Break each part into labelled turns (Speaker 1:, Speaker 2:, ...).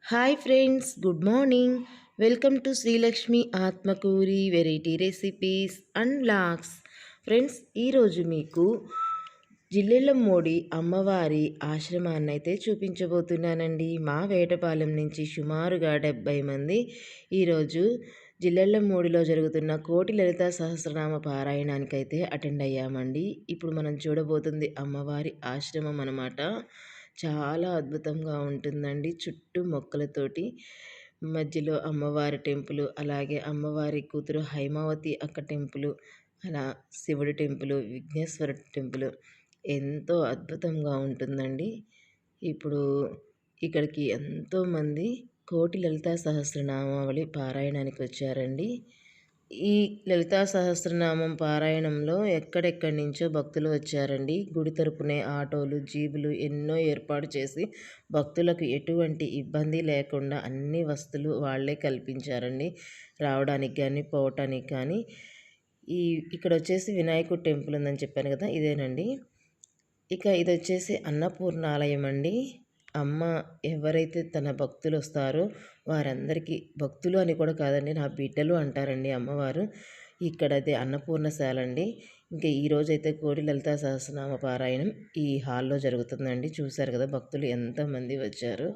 Speaker 1: Hi friends, good morning. Welcome to Srilakshmi Atmakuri variety recipes and vlogs. Friends, ఈరోజు మీకు జిల్లెళ్ళమ్మోడి అమ్మవారి ఆశ్రమాన్ని అయితే చూపించబోతున్నానండి. మా వేటపాలెం నుంచి సుమారుగా 70 మంది ఈరోజు జిల్లెళ్ళమ్మోడిలో జరుగుతున్న కోటి లలితా సహస్రనామ పారాయణానికైతే అటెండ్ అయ్యామండి. ఇప్పుడు మనం చూడబోతుంది అమ్మవారి ఆశ్రమం అన్నమాట. చాలా అద్భుతంగా ఉంటుందండి. చుట్టూ మొక్కలతోటి మధ్యలో అమ్మవారి టెంపుల్, అలాగే అమ్మవారి కూతురు హైమావతి అక్క టెంపుల్, అలా శివుడి టెంపుల్, విఘ్నేశ్వర టెంపుల్ ఎంతో అద్భుతంగా ఉంటుందండి. ఇప్పుడు ఇక్కడికి ఎంతోమంది కోటి లలితా సహస్రనామావళి పారాయణానికి వచ్చారండి. ఈ లలితా సహస్రనామం పారాయణంలో ఎక్కడెక్కడి నుంచో భక్తులు వచ్చారండి. గుడి తరపునే ఆటోలు, జీబులు ఎన్నో ఏర్పాటు చేసి భక్తులకు ఎటువంటి ఇబ్బంది లేకుండా అన్ని వస్తువులు వాళ్ళే కల్పించారండి. రావడానికి కానీ పోవటానికి కానీ. ఇక్కడ వచ్చేసి వినాయకుడు టెంపుల్ ఉందని చెప్పాను కదా, ఇదేనండి. ఇక ఇది వచ్చేసి అన్నపూర్ణాలయం అండి. అమ్మ ఎవరైతే తన భక్తులు వస్తారో వారందరికీ, భక్తులు అని కూడా కాదండి, నా బిడ్డలు అంటారండి అమ్మవారు. ఇక్కడ అదే అన్నపూర్ణశాల అండి. ఇంకా ఈరోజైతే కోటి లలితా సహస్రనామ పారాయణం ఈ హాల్లో జరుగుతుందండి. చూశారు కదా భక్తులు ఎంతమంది వచ్చారు.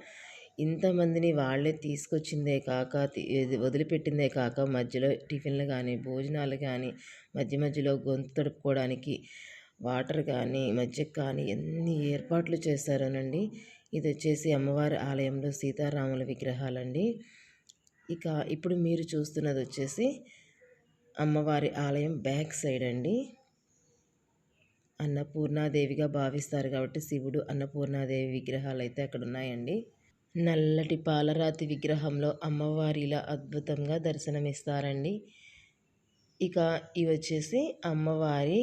Speaker 1: ఇంతమందిని వాళ్ళే తీసుకొచ్చిందే కాక వదిలిపెట్టిందే కాక మధ్యలో టిఫిన్లు కానీ, భోజనాలు కానీ, మధ్య మధ్యలో గొంతు తడుపుకోవడానికి వాటర్ కానీ, మజ్జిగ కానీ ఎన్ని ఏర్పాట్లు చేశారోనండి. ఇది వచ్చేసి అమ్మవారి ఆలయంలో సీతారాముల విగ్రహాలండి. ఇక ఇప్పుడు మీరు చూస్తున్నది వచ్చేసి అమ్మవారి ఆలయం బ్యాక్ సైడ్ అండి. అన్నపూర్ణాదేవిగా భావిస్తారు కాబట్టి శివుడు, అన్నపూర్ణాదేవి విగ్రహాలు అయితే అక్కడ ఉన్నాయండి. నల్లటి పాలరాతి విగ్రహంలో అమ్మవారి ఇలా అద్భుతంగా దర్శనమిస్తారండి. ఇక ఇవి వచ్చేసి అమ్మవారి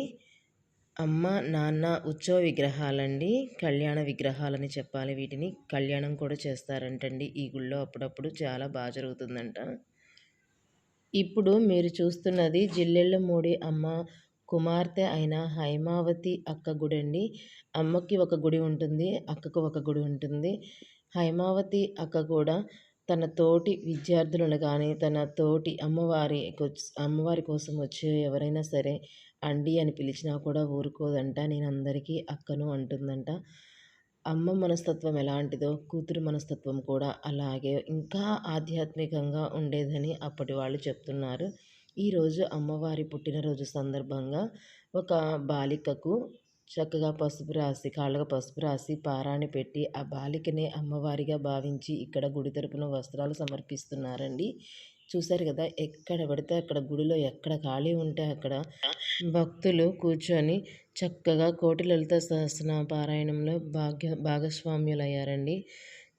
Speaker 1: అమ్మ నాన్న ఉత్సవ విగ్రహాలండి. కళ్యాణ విగ్రహాలని చెప్పాలి వీటిని. కళ్యాణం కూడా చేస్తారంటండి ఈ గుళ్ళో అప్పుడప్పుడు. చాలా బాగా జరుగుతుందంట. ఇప్పుడు మీరు చూస్తున్నది జిల్లెళ్ళమూడి అమ్మ కుమార్తె అయిన హైమావతి అక్క గుడి అండి. అమ్మకి ఒక గుడి ఉంటుంది, అక్కకు ఒక గుడి ఉంటుంది. హైమావతి అక్క కూడా తన తోటి విద్యార్థులను కానీ, తన తోటి అమ్మవారి కోసం వచ్చే ఎవరైనా సరే అండి అని పిలిచినా కూడా ఊరుకోదంట. నేను అందరికీ అక్కను అంటుందంట. అమ్మ మనస్తత్వం ఎలాంటిదో కూతురు మనస్తత్వం కూడా అలాగే ఇంకా ఆధ్యాత్మికంగా ఉండేదని అప్పటి వాళ్ళు చెప్తున్నారు. ఈరోజు అమ్మవారి పుట్టినరోజు సందర్భంగా ఒక బాలికకు చక్కగా పసుపు రాసి, కాళ్ళకు పసుపు రాసి పారాణి పెట్టి ఆ బాలికనే అమ్మవారిగా భావించి ఇక్కడ గుడి తరపున వస్త్రాలు సమర్పిస్తున్నారండి. చూశారు కదా, ఎక్కడ పడితే అక్కడ గుడిలో ఎక్కడ ఖాళీ ఉంటే అక్కడ భక్తులు కూర్చొని చక్కగా కోటి లలిత సహస్రనామ పారాయణంలో భాగస్వామ్యులయ్యారండి.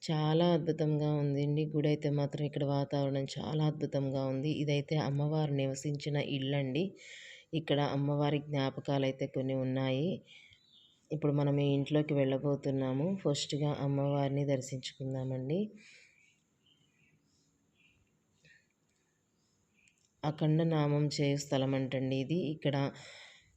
Speaker 1: చాలా అద్భుతంగా ఉందండి. గుడి అయితే మాత్రం ఇక్కడ వాతావరణం చాలా అద్భుతంగా ఉంది. ఇదైతే అమ్మవారు నివసించిన ఇల్లండి. ఇక్కడ అమ్మవారి జ్ఞాపకాలు అయితే కొన్ని ఉన్నాయి. ఇప్పుడు మనం ఈ ఇంట్లోకి వెళ్ళబోతున్నాము. ఫస్ట్గా అమ్మవారిని దర్శించుకుందామండి. అఖండ నామం చేయు స్థలం అంటండి ఇది. ఇక్కడ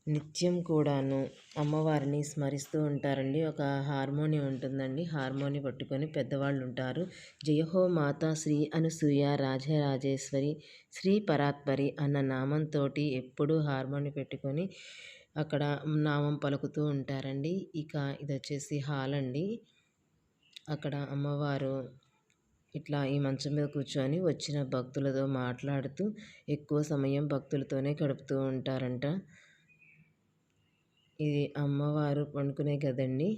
Speaker 1: నిత్యం కూడాను అమ్మవారిని స్మరిస్తూ ఉంటారండి. ఒక హార్మోని ఉంటుందండి. హార్మోని పట్టుకొని పెద్దవాళ్ళు ఉంటారు. జయహో మాతా శ్రీ అనసూయ రాజరాజేశ్వరి శ్రీ పరాత్పరి అన్న నామంతో ఎప్పుడూ హార్మోని పెట్టుకొని అక్కడ నామం పలుకుతూ ఉంటారండి. ఇక ఇది వచ్చేసి హాల్ అండి. అక్కడ అమ్మవారు ఇట్లా ఈ మంచం మీద కూర్చొని వచ్చిన భక్తులతో మాట్లాడుతూ ఎక్కువ సమయం భక్తులతోనే గడుపుతూ ఉంటారంట. ఇది అమ్మవారు పండుకునే గదండి.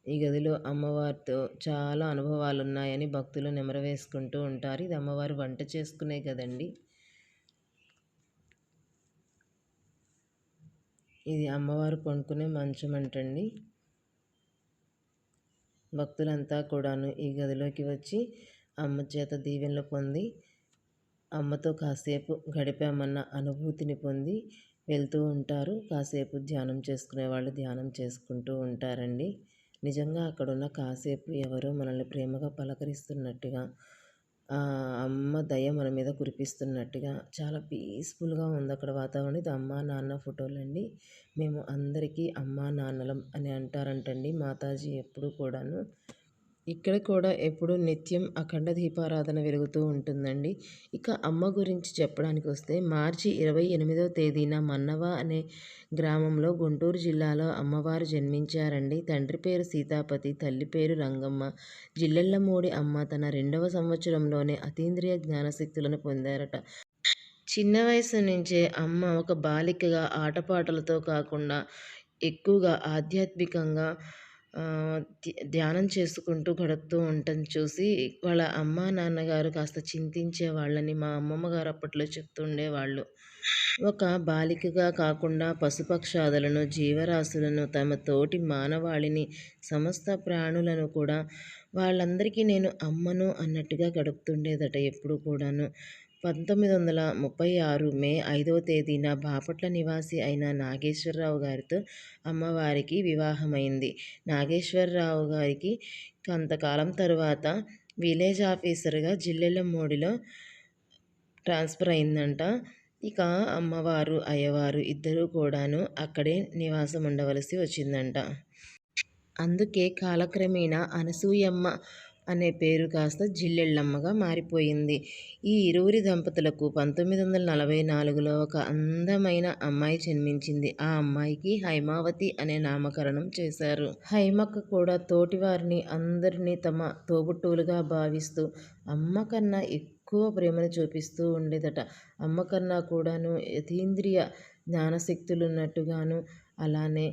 Speaker 1: ఈ గదిలో అమ్మవారితో చాలా అనుభవాలు ఉన్నాయని భక్తులు నెమరవేసుకుంటూ ఉంటారు. ఇది అమ్మవారు వంట చేసుకునే గదండి. ఇది అమ్మవారు పండుకునే మంచం అంటండి. భక్తులంతా కూడాను ఈ గదిలోకి వచ్చి అమ్మ చేత దీవెనలు పొంది అమ్మతో కాసేపు గడిపామన్న అనుభూతిని పొంది వెళ్తూ ఉంటారు. కాసేపు ధ్యానం చేసుకునే వాళ్ళు ధ్యానం చేసుకుంటూ ఉంటారండి. నిజంగా అక్కడున్న కాసేపు ఎవరో మనల్ని ప్రేమగా పలకరిస్తున్నట్టుగా అమ్మ దయ మన మీద కురిపిస్తున్నట్టుగా చాలా పీస్ఫుల్గా ఉంది అక్కడ వాతావరణం. ఇది అమ్మా నాన్న ఫోటోలండి. మేము అందరికీ అమ్మా నాన్నలం అని అంటారంటండి మాతాజీ ఎప్పుడు కూడాను. ఇక్కడ కూడా ఎప్పుడు నిత్యం అఖండ దీపారాధన వెలుగుతూ ఉంటుందండి. ఇక అమ్మ గురించి చెప్పడానికి వస్తే మార్చి 28వ తేదీన మన్నవ అనే గ్రామంలో గుంటూరు జిల్లాలో అమ్మవారు జన్మించారండి. తండ్రి పేరు సీతాపతి, తల్లి పేరు రంగమ్మ. జిల్లెళ్ళమూడి అమ్మ తన 2వ సంవత్సరంలోనే అతీంద్రియ జ్ఞానశక్తులను పొందారట. చిన్న వయసు నుంచే అమ్మ ఒక బాలికగా ఆటపాటలతో కాకుండా ఎక్కువగా ఆధ్యాత్మికంగా ధ్యానం చేసుకుంటూ గడుపుతూ ఉండటం చూసి వాళ్ళ అమ్మా నాన్నగారు కాస్త చింతించే వాళ్ళని మా అమ్మమ్మ గారు అప్పట్లో చెప్తుండేవాళ్ళు. ఒక బాలికగా కాకుండా పశుపక్షాదులను, జీవరాశులను, తమ తోటి మానవాళిని, సమస్త ప్రాణులను కూడా వాళ్ళందరికీ నేను అమ్మను అన్నట్టుగా గడుపుతుండేదట ఎప్పుడు కూడాను. 1936 మే 5వ తేదీన బాపట్ల నివాసి అయిన నాగేశ్వరరావు గారితో అమ్మవారికి వివాహమైంది. నాగేశ్వరరావు గారికి కొంతకాలం తరువాత విలేజ్ ఆఫీసర్గా జిల్లెళ్ళమూడిలో ట్రాన్స్ఫర్ అయిందంట. ఇక అమ్మవారు, అయ్యవారు ఇద్దరూ కూడాను అక్కడే నివాసం ఉండవలసి వచ్చిందంట. అందుకే కాలక్రమేణా అనసూయమ్మ అనే పేరు కాస్త జిల్లెళ్ళమ్మగా మారిపోయింది. ఈ ఇరువురి దంపతులకు 1944లో ఒక అందమైన అమ్మాయి జన్మించింది. ఆ అమ్మాయికి హైమావతి అనే నామకరణం చేశారు. హైమక్క కూడా తోటివారిని అందరినీ తమ తోబుట్టువులుగా భావిస్తూ అమ్మ కన్నా ఎక్కువ ప్రేమను చూపిస్తూ ఉండేదట. అమ్మ కన్నా కూడాను అతీంద్రియ జ్ఞానశక్తులున్నట్టుగాను, అలానే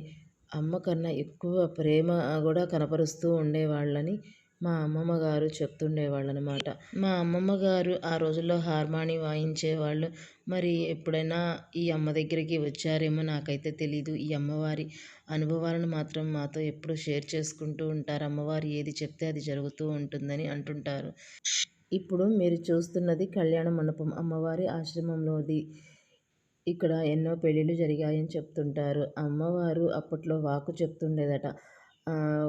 Speaker 1: అమ్మ కన్నా ఎక్కువ ప్రేమ కూడా కనపరుస్తూ ఉండేవాళ్ళని మా అమ్మమ్మ గారు చెప్తుండేవాళ్ళనమాట. మా అమ్మమ్మ గారు ఆ రోజుల్లో హార్మోని వాయించేవాళ్ళు. మరి ఎప్పుడైనా ఈ అమ్మ దగ్గరికి వచ్చారేమో నాకైతే తెలీదు. ఈ అమ్మవారి అనుభవాలను మాత్రం మాతో ఎప్పుడూ షేర్ చేసుకుంటూ ఉంటారు. అమ్మవారు ఏది చెప్తే అది జరుగుతూ ఉంటుందని అంటుంటారు. ఇప్పుడు మీరు చూస్తున్నది కళ్యాణ మండపం, అమ్మవారి ఆశ్రమంలోది. ఇక్కడ ఎన్నో పెళ్ళిళ్ళు జరిగాయని చెప్తుంటారు. అమ్మవారు అప్పట్లో వాక్కు చెప్తుండేదట.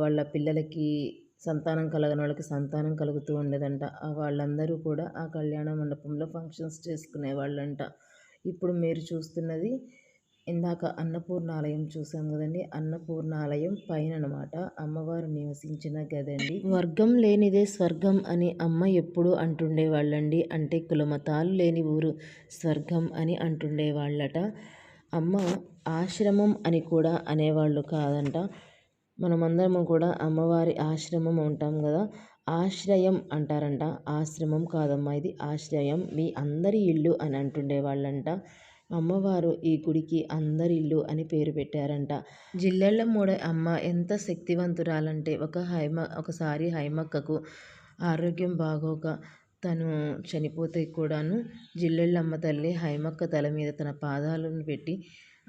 Speaker 1: వాళ్ళ పిల్లలకి సంతానం కలగని వాళ్ళకి సంతానం కలుగుతూ ఉండేదంట. వాళ్ళందరూ కూడా ఆ కళ్యాణ మండపంలో ఫంక్షన్స్ చేసుకునేవాళ్ళంట. ఇప్పుడు మీరు చూస్తున్నది ఇందాక అన్నపూర్ణాలయం చూసాం కదండి. అన్నపూర్ణాలయం పైన అనమాట అమ్మవారు నివసించిన గదండి. వర్గం లేనిదే స్వర్గం అని అమ్మ ఎప్పుడు అంటుండేవాళ్ళండి. అంటే కులమతాలు లేని ఊరు స్వర్గం అని అంటుండేవాళ్ళట. అమ్మ ఆశ్రమం అని కూడా అనేవాళ్ళు కాదంట. మనమందరము కూడా అమ్మవారి ఆశ్రమం ఉంటాం కదా, ఆశ్రయం అంటారంట. ఆశ్రమం కాదమ్మా, ఇది ఆశ్రయం, మీ అందరి ఇల్లు అని అంటుండేవాళ్ళంట. అమ్మవారు ఈ గుడికి అందరి ఇల్లు అని పేరు పెట్టారంట. జిల్లెళ్ళమూడి అమ్మ ఎంత శక్తివంతురాలంటే ఒకసారి హైమక్కకు ఆరోగ్యం బాగోక తను చనిపోతే కూడాను జిల్లెళ్ళమ్మ తల్లి హైమక్క తల మీద తన పాదాలను పెట్టి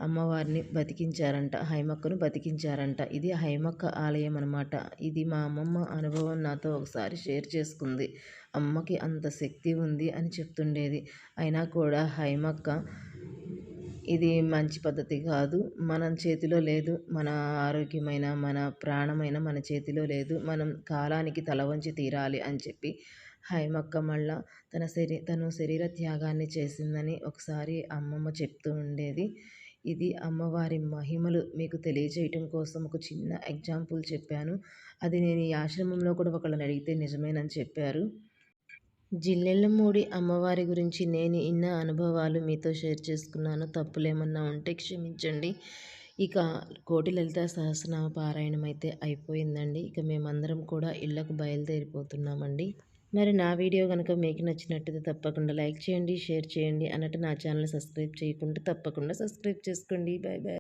Speaker 1: అమ్మవారిని బతికించారంట, హైమక్కను బతికించారంట. ఇది హైమక్క ఆలయం అనమాట. ఇది మా అమ్మమ్మ అనుభవం నాతో ఒకసారి షేర్ చేసుకుంది. అమ్మకి అంత శక్తి ఉంది అని చెప్తుండేది. అయినా కూడా హైమక్క ఇది మంచి పద్ధతి కాదు, మన చేతిలో లేదు, మన ఆరోగ్యమైన మన ప్రాణమైన మన చేతిలో లేదు, మనం కాలానికి తల వంచి తీరాలి అని చెప్పి హైమక్క మళ్ళా తను శరీర త్యాగాన్ని చేసిందని ఒకసారి అమ్మమ్మ చెప్తూ ఉండేది. ఇది అమ్మవారి మహిమలు మీకు తెలియజేయటం కోసం ఒక చిన్న ఎగ్జాంపుల్ చెప్పాను. అది నేను ఈ ఆశ్రమంలో కూడా ఒకళ్ళని అడిగితే నిజమేనని చెప్పారు. జిల్లెళ్ళమూడి అమ్మవారి గురించి నేను ఇన్న అనుభవాలు మీతో షేర్ చేసుకున్నాను. తప్పులేమన్నా ఉంటే క్షమించండి. ఇక కోటి లలిత సహస్రనామ పారాయణం అయితే అయిపోయిందండి. ఇక మేమందరం కూడా ఇళ్ళకు బయలుదేరిపోతున్నామండి. మరి నా వీడియో కనుక మీకు నచ్చినట్టయితే తప్పకుండా లైక్ చేయండి, షేర్ చేయండి. అన్నట్టు నా ఛానల్ సబ్స్క్రైబ్ చేయకుండా తప్పకుండా సబ్స్క్రైబ్ చేసుకోండి. Bye bye.